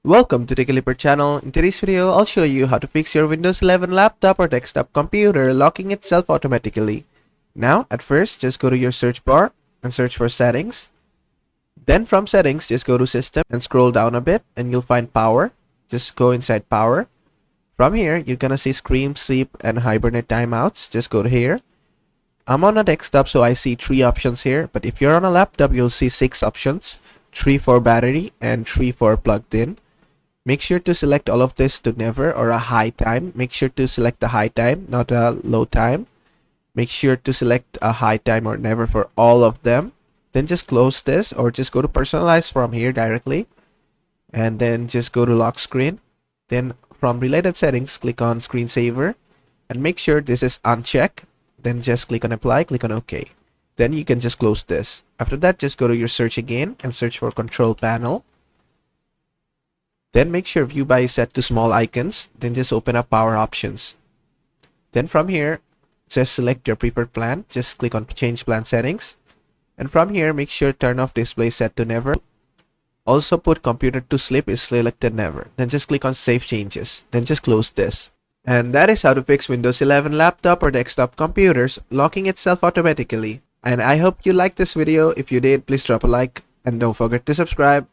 Welcome to the Clipper channel. In today's video, I'll show you how to fix your Windows 11 laptop or desktop computer locking itself automatically. Now, at first, just go to your search bar and search for settings. Then from settings, just go to system and scroll down a bit and you'll find power. Just go inside power. From here, you're gonna see screen, sleep, and hibernate timeouts. Just go to here. I'm on a desktop, so I see 3 options here. But if you're on a laptop, you'll see 6 options. 3 for battery and 3 for plugged in. Make sure to select all of this to never or a high time. Make sure to select the high time, not a low time. Make sure to select a high time or never for all of them. Then just close this or just go to personalize from here directly. And then just go to lock screen. Then from related settings, click on screensaver. And make sure this is unchecked. Then just click on apply, click on OK. Then you can just close this. After that, just go to your search again and search for control panel. Then make sure view by is set to small icons. Then just open up power options. Then from here, just select your preferred plan. Just click on change plan settings. And from here, make sure turn off display set to never. Also put computer to sleep is selected never. Then just click on save changes. Then just close this. And that is how to fix Windows 11 laptop or desktop computers locking itself automatically. And I hope you liked this video. If you did, please drop a like and don't forget to subscribe.